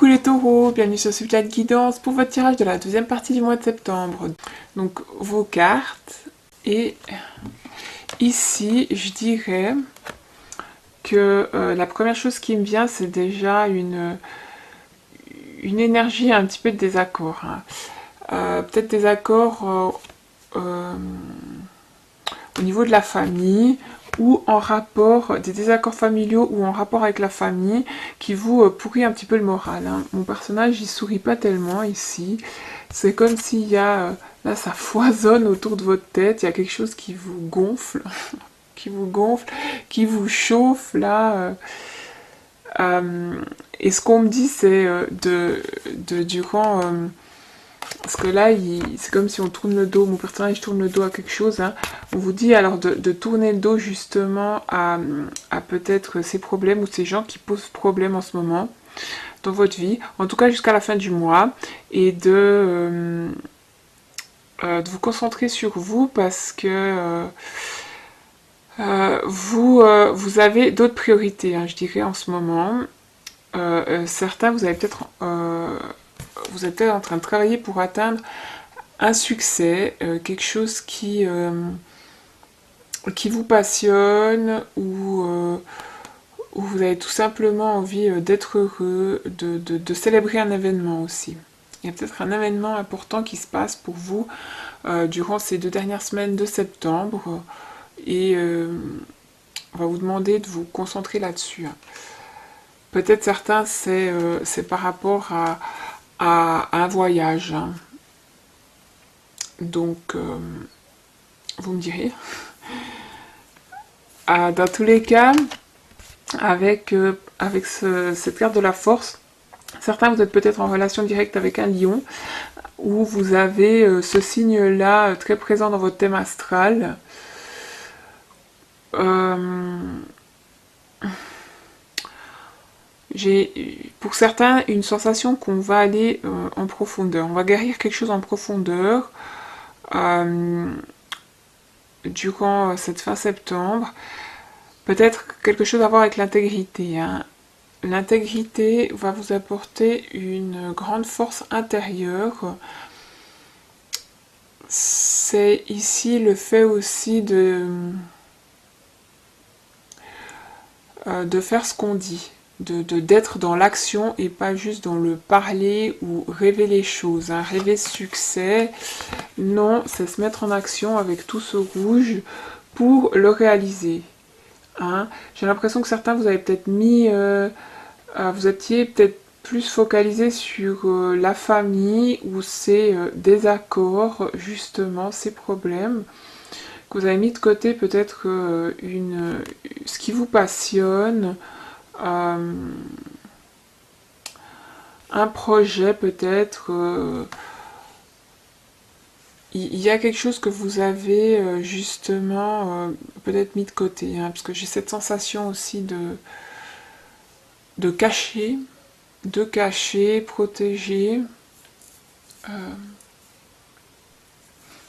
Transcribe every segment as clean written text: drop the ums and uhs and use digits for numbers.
Coucou les taureaux, bienvenue sur ce de guidance pour votre tirage de la deuxième partie du mois de septembre. Donc vos cartes, et ici je dirais que la première chose qui me vient, c'est déjà une énergie un petit peu de désaccord. Peut-être des accords au niveau de la famille, ou en rapport, des désaccords familiaux ou en rapport avec la famille qui vous pourrit un petit peu le moral. Mon personnage, il sourit pas tellement ici. C'est comme s'il y a, là ça foisonne autour de votre tête, il y a quelque chose qui vous gonfle, qui vous gonfle, qui vous chauffe là. Et ce qu'on me dit, c'est durant... parce que là, c'est comme si on tourne le dos, mon personnage tourne le dos à quelque chose. On vous dit alors de tourner le dos justement à peut-être ces problèmes ou ces gens qui posent problème en ce moment dans votre vie, en tout cas jusqu'à la fin du mois, et de vous concentrer sur vous parce que vous avez d'autres priorités, je dirais, en ce moment. Certains, vous êtes peut-être en train de travailler pour atteindre un succès, quelque chose qui vous passionne, ou vous avez tout simplement envie d'être heureux, de célébrer un événement aussi. Il y a peut-être un événement important qui se passe pour vous durant ces 2 dernières semaines de septembre, et on va vous demander de vous concentrer là-dessus. Peut-être certains, c'est par rapport à un voyage. Donc, vous me direz. Dans tous les cas, avec cette carte de la force, certains, vous êtes peut-être en relation directe avec un lion, où vous avez ce signe-là très présent dans votre thème astral. J'ai pour certains une sensation qu'on va aller en profondeur. On va guérir quelque chose en profondeur durant cette fin septembre. Peut-être quelque chose à voir avec l'intégrité. L'intégrité va vous apporter une grande force intérieure. C'est ici le fait aussi de faire ce qu'on dit. D'être dans l'action et pas juste dans le parler ou rêver les choses. Rêver succès, non, c'est se mettre en action avec tout ce rouge pour le réaliser. J'ai l'impression que certains, vous avez peut-être mis... vous étiez peut-être plus focalisé sur la famille ou ces désaccords, justement, ces problèmes, que vous avez mis de côté peut-être ce qui vous passionne, un projet peut-être, il y a quelque chose que vous avez justement peut-être mis de côté, parce que j'ai cette sensation aussi de cacher, protéger,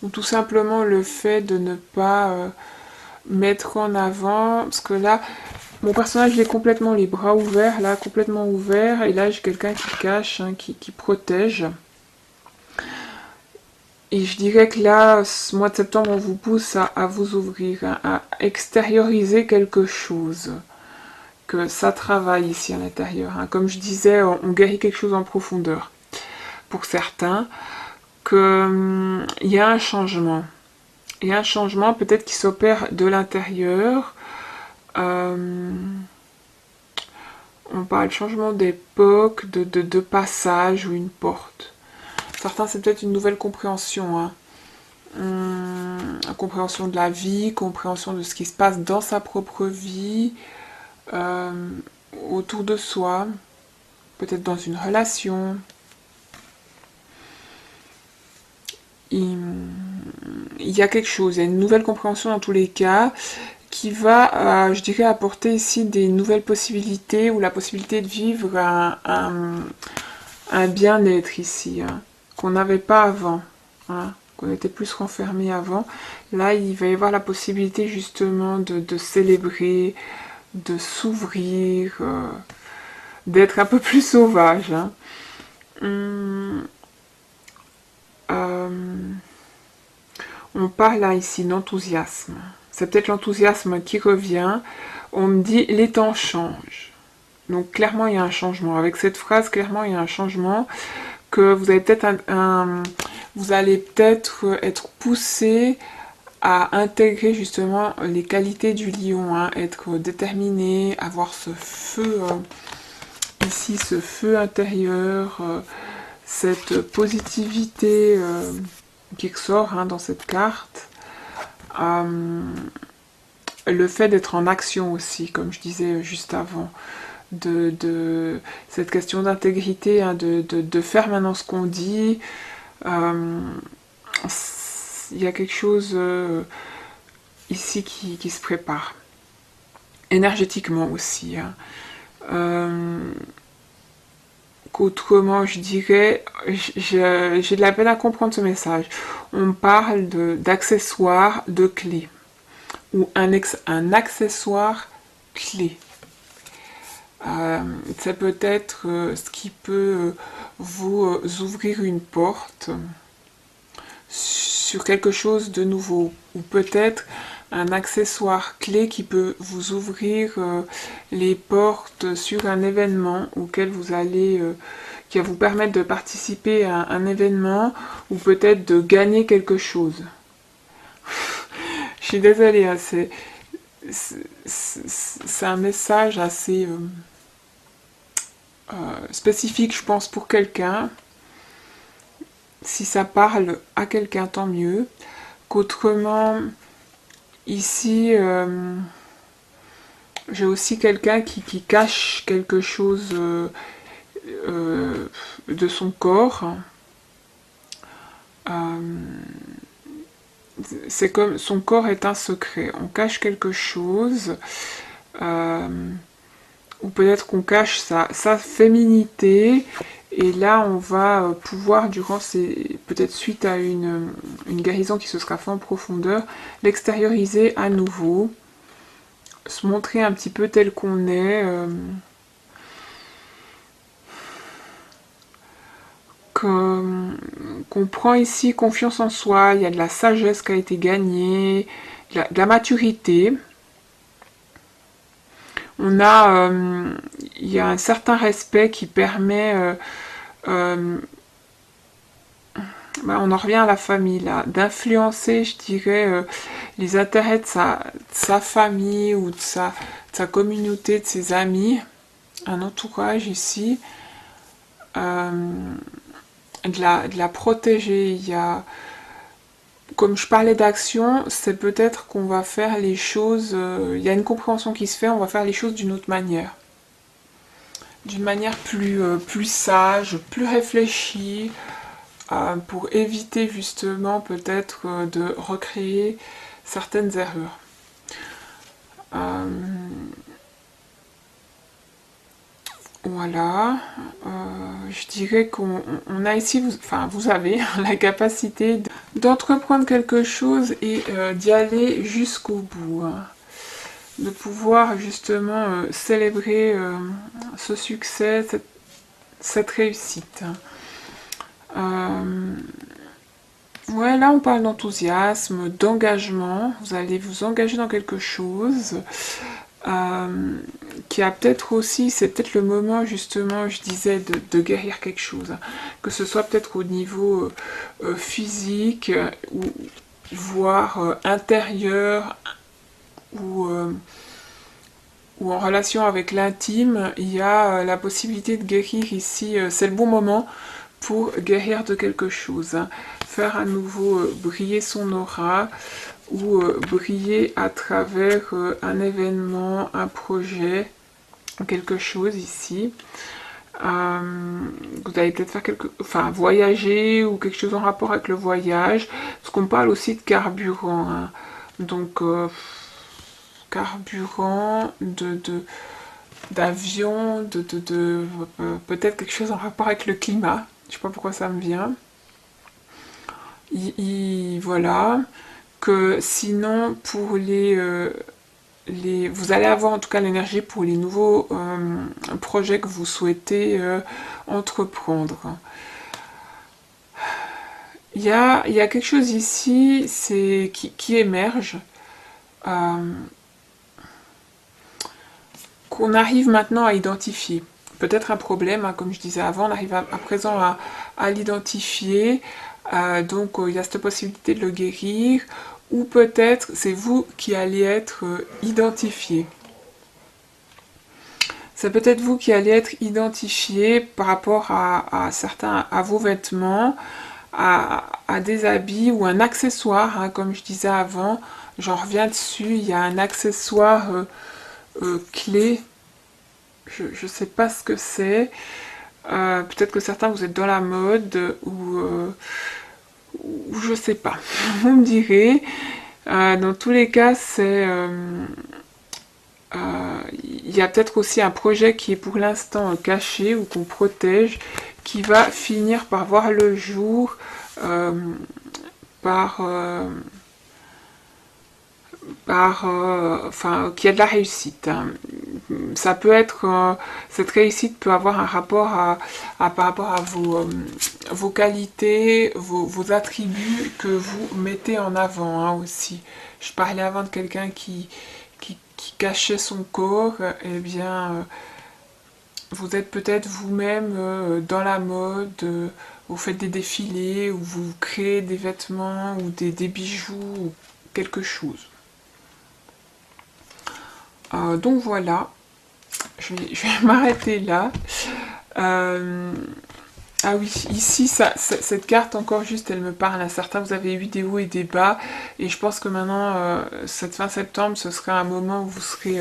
ou tout simplement le fait de ne pas mettre en avant, parce que là, mon personnage il est complètement les bras ouverts, là, complètement ouvert, et là j'ai quelqu'un qui cache, qui protège. Et je dirais que là, ce mois de septembre, on vous pousse à vous ouvrir, à extérioriser quelque chose. Que ça travaille ici à l'intérieur. Comme je disais, on guérit quelque chose en profondeur. Pour certains, qu'il y a un changement. Il y a un changement peut-être qui s'opère de l'intérieur. On parle de changement d'époque, de passage ou une porte. Certains, c'est peut-être une nouvelle compréhension. Compréhension de la vie, compréhension de ce qui se passe dans sa propre vie, autour de soi, peut-être dans une relation. Il y a quelque chose, il y a une nouvelle compréhension dans tous les cas, qui va, je dirais, apporter ici des nouvelles possibilités, ou la possibilité de vivre un bien-être ici, qu'on n'avait pas avant, qu'on était plus renfermé avant. Là, il va y avoir la possibilité justement de célébrer, de s'ouvrir, d'être un peu plus sauvage. On parle là ici d'enthousiasme. C'est peut-être l'enthousiasme qui revient. On me dit les temps changent. Donc clairement il y a un changement. Avec cette phrase, clairement il y a un changement, que vous avez peut-être vous allez peut-être être poussé à intégrer justement les qualités du lion, hein, être déterminé, avoir ce feu ici, ce feu intérieur, cette positivité qui ressort hein, dans cette carte. Le fait d'être en action aussi, comme je disais juste avant, de cette question d'intégrité, hein, de faire maintenant ce qu'on dit. Il y a quelque chose ici qui se prépare. Énergétiquement aussi. Hein. Qu'autrement, je dirais, j'ai de la peine à comprendre ce message. On parle d'accessoires, de clés. Ou un accessoire clé. C'est peut-être ce qui peut vous ouvrir une porte sur quelque chose de nouveau, ou peut-être un accessoire clé qui peut vous ouvrir les portes sur un événement auquel vous allez, qui va vous permettre de participer à un événement, ou peut-être de gagner quelque chose. Je suis désolée, hein, c'est un message assez spécifique, je pense, pour quelqu'un. Si ça parle à quelqu'un, tant mieux. Qu'autrement, ici, j'ai aussi quelqu'un qui cache quelque chose de son corps. C'est comme son corps est un secret. On cache quelque chose. Ou peut-être qu'on cache sa féminité, et là on va pouvoir, durant peut-être suite à une guérison qui se sera faite en profondeur, l'extérioriser à nouveau, se montrer un petit peu tel qu'on est, qu'on prend ici confiance en soi, il y a de la sagesse qui a été gagnée, de la maturité. Il y a un certain respect qui permet, on en revient à la famille là, d'influencer, je dirais, les intérêts de sa famille ou de sa communauté, de ses amis, un entourage ici, de la protéger. Il y a, comme je parlais d'action, c'est peut-être qu'on va faire les choses, il y a une compréhension qui se fait, on va faire les choses d'une autre manière. D'une manière plus sage, plus réfléchie, pour éviter justement peut-être de recréer certaines erreurs. Voilà, je dirais qu'on a ici, vous avez la capacité d'entreprendre quelque chose et d'y aller jusqu'au bout. Hein. De pouvoir justement célébrer ce succès, cette réussite. Ouais, là on parle d'enthousiasme, d'engagement. Vous allez vous engager dans quelque chose. Qui a peut-être aussi, c'est peut-être le moment justement, je disais, de guérir quelque chose, que ce soit peut-être au niveau physique, ou voire intérieur, ou en relation avec l'intime, il y a la possibilité de guérir ici, c'est le bon moment pour guérir de quelque chose, hein. Faire à nouveau briller son aura, ou briller à travers un événement, un projet, quelque chose ici. Vous allez peut-être faire voyager, ou quelque chose en rapport avec le voyage, parce qu'on parle aussi de carburant, hein. Donc carburant, d'avion, peut-être quelque chose en rapport avec le climat. Je sais pas pourquoi ça me vient. Voilà. Que sinon, pour les vous allez avoir en tout cas l'énergie pour les nouveaux projets que vous souhaitez entreprendre. Il y a quelque chose ici qui émerge, qu'on arrive maintenant à identifier. Peut-être un problème, hein, comme je disais avant, on arrive à présent à l'identifier, donc il y a cette possibilité de le guérir, ou peut-être c'est vous qui allez être identifié. C'est peut-être vous qui allez être identifié par rapport à vos vêtements, à des habits ou un accessoire, hein, comme je disais avant. J'en reviens dessus, il y a un accessoire clé, je sais pas ce que c'est. Peut-être que certains vous êtes dans la mode ou je sais pas. Vous me direz. Dans tous les cas, il y a peut-être aussi un projet qui est pour l'instant caché ou qu'on protège, qui va finir par voir le jour par enfin, qu'il y a de la réussite. Hein. Ça peut être, cette réussite peut avoir un rapport par rapport à vos qualités, vos attributs que vous mettez en avant, hein, aussi. Je parlais avant de quelqu'un qui cachait son corps, eh bien, vous êtes peut-être vous-même dans la mode, vous faites des défilés, ou vous créez des vêtements, ou des bijoux, ou quelque chose. Donc voilà, je vais m'arrêter là. Ah oui, ici, cette carte encore juste, elle me parle à certains. Vous avez eu des hauts et des bas. Et je pense que maintenant, cette fin septembre, ce sera un moment où vous serez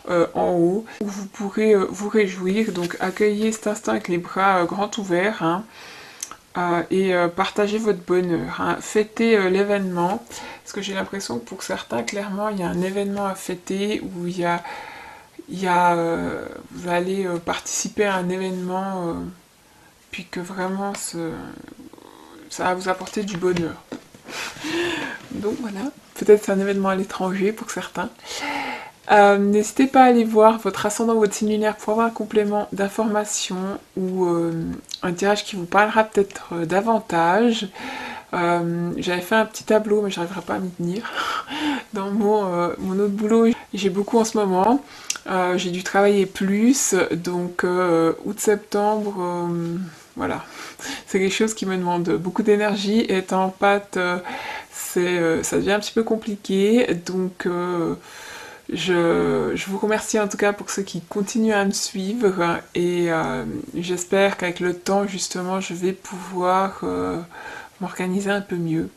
en haut, où vous pourrez vous réjouir. Donc accueillez cet instant avec les bras grands ouverts, hein, et partagez votre bonheur. Hein. Fêtez l'événement. Parce que j'ai l'impression que pour certains, clairement, il y a un événement à fêter où vous allez participer à un événement, puis que vraiment ça va vous apporter du bonheur. Donc voilà, peut-être c'est un événement à l'étranger pour certains. N'hésitez pas à aller voir votre ascendant, votre signe lunaire pour avoir un complément d'information ou un tirage qui vous parlera peut-être davantage. J'avais fait un petit tableau, mais j'arriverai pas à m'y tenir. Dans mon autre boulot, j'ai beaucoup en ce moment. J'ai dû travailler plus, donc août-septembre, voilà. C'est quelque chose qui me demande beaucoup d'énergie. Étant en pâte, ça devient un petit peu compliqué, donc je vous remercie en tout cas pour ceux qui continuent à me suivre et j'espère qu'avec le temps, justement, je vais pouvoir m'organiser un peu mieux,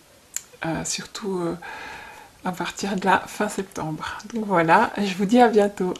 surtout à partir de la fin septembre. Donc voilà, je vous dis à bientôt.